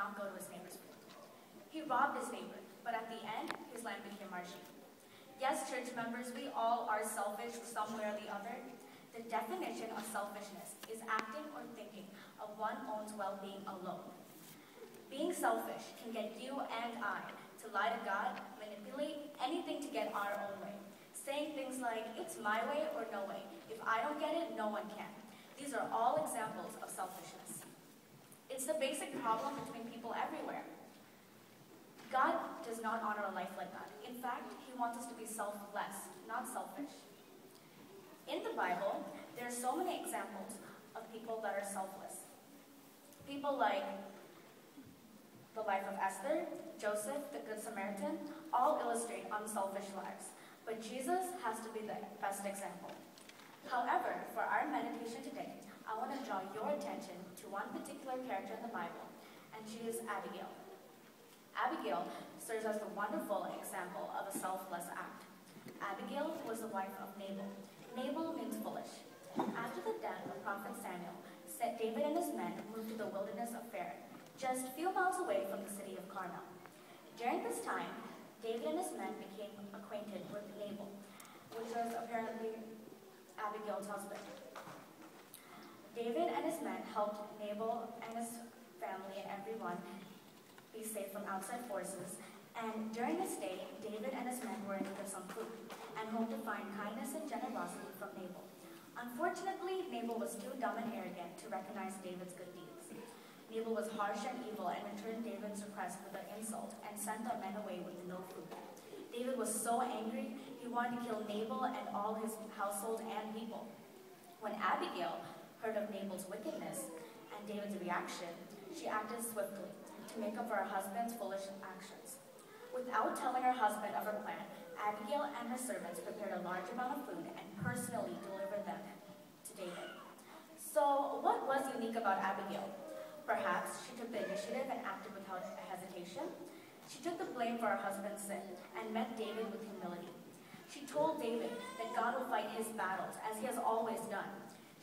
not go to his neighbor's field. He robbed his neighbor, but at the end, his land became marshy. Yes, church members, we all are selfish some way or the other. The definition of selfishness is acting or thinking of one's own well-being alone. Being selfish can get you and I to lie to God, manipulate anything to get our own way, saying things like, it's my way or no way. If I don't get it, no one can. These are all examples of selfishness. It's the basic problem between people everywhere. God does not honor a life like that. In fact, he wants us to be selfless, not selfish. In the Bible, there are so many examples of people that are selfless. People like the life of Esther, Joseph, the Good Samaritan, all illustrate unselfish lives. But Jesus has to be the best example. However, for our meditation today, I want to draw your attention to one particular character in the Bible, and she is Abigail. Abigail serves as the wonderful example of a selfless act. Abigail was the wife of Nabal. Nabal means foolish. After the death of Prophet Samuel, David and his men moved to the wilderness of Pharaoh, just a few miles away from the city of Carmel. During this time, David and his men became acquainted with Nabal, which was apparently Abigail's husband. David and his men helped Nabal and his family and everyone be safe from outside forces, and during this day, David and his men were in need of some food, and hoped to find kindness and generosity from Nabal. Unfortunately, Nabal was too dumb and arrogant to recognize David's good deeds. Nabal was harsh and evil and returned David's request with an insult and sent the men away with no food. David was so angry, he wanted to kill Nabal and all his household and people. When Abigail heard of Nabal's wickedness and David's reaction, she acted swiftly to make up for her husband's foolish actions. Without telling her husband of her plan, Abigail and her servants prepared a large amount of food and personally delivered them to David. So, what was unique about Abigail? Perhaps she took the initiative and acted without hesitation. She took the blame for her husband's sin and met David with humility. She told David that God will fight his battles, as he has always done.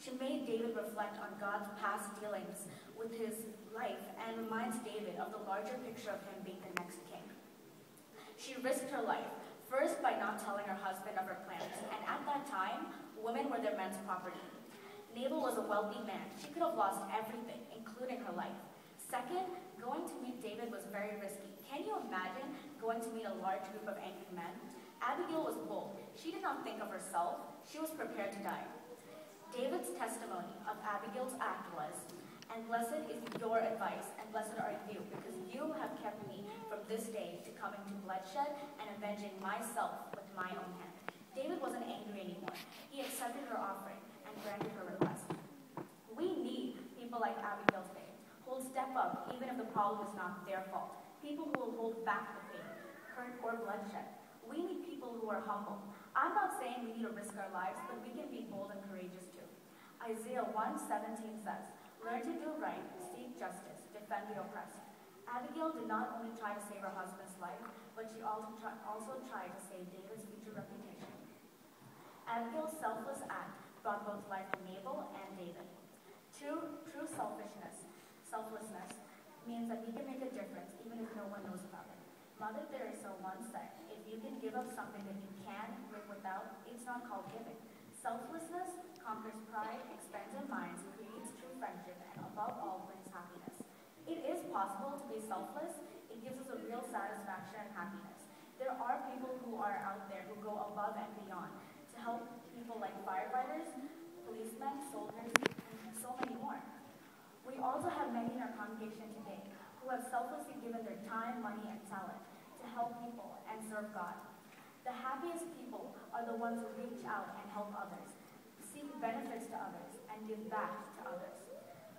She made David reflect on God's past dealings with his life and reminds David of the larger picture of him being the next king. She risked her life, first by not telling her husband of her plans, and at that time, women were their men's property. Nabal was a wealthy man. She could have lost everything, including her life. Second, going to meet David was very risky. Can you imagine going to meet a large group of angry men? Abigail was bold. She did not think of herself. She was prepared to die. David's testimony of Abigail's act was, "And blessed is your advice, and blessed are you, because you have kept me from this day to coming to bloodshed and avenging myself with my own hand." David wasn't angry anymore. He accepted her offering and granted her request. We need people like Abigail today, who will step up even if the problem is not their fault. People who will hold back the pain, hurt, or bloodshed. We need people who are humble. I'm not saying we need to risk our lives, but we can be bold and courageous too. Isaiah 1:17 says, "Learn to do right, seek justice, defend the oppressed." Abigail did not only try to save her husband's life, but she also tried to save David's future reputation. Abigail's selfless act brought both life to Nabal and David. True selflessness, means that we can make a difference even if no one knows about it. Mother Teresa once said, "If you can give up something that you can live without, it's not called giving." Selflessness conquers pride, expands our minds, creates true friendship, and above all brings happiness. It is possible to be selfless. It gives us a real satisfaction and happiness. There are people who are out there who go above and beyond to help people like firefighters, policemen, soldiers, and so many more. We also have many in our congregation today who have selflessly given their time, money, and talent to help people and serve God. The happiest people are the ones who reach out and help others, seek benefits to others, and give back to others.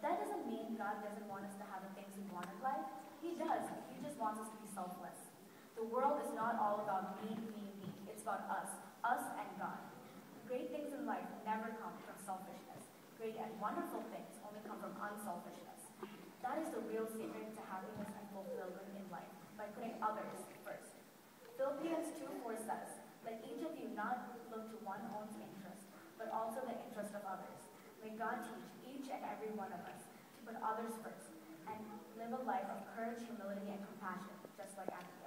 That doesn't mean God doesn't want us to have the things we want in life. He does. He just wants us to be selfless. The world is not all about me, me, me. It's about us and God. Great things in life never come from selfishness. Great and wonderful things only come from unselfishness. That is the real secret to happiness and fulfillment in life, by putting others first. Philippians 2:4 says, "Let each of you not look to one's own interest, but also the interest of others." May God teach each and every one of us to put others first and live a life of courage, humility, and compassion, just like Abigail.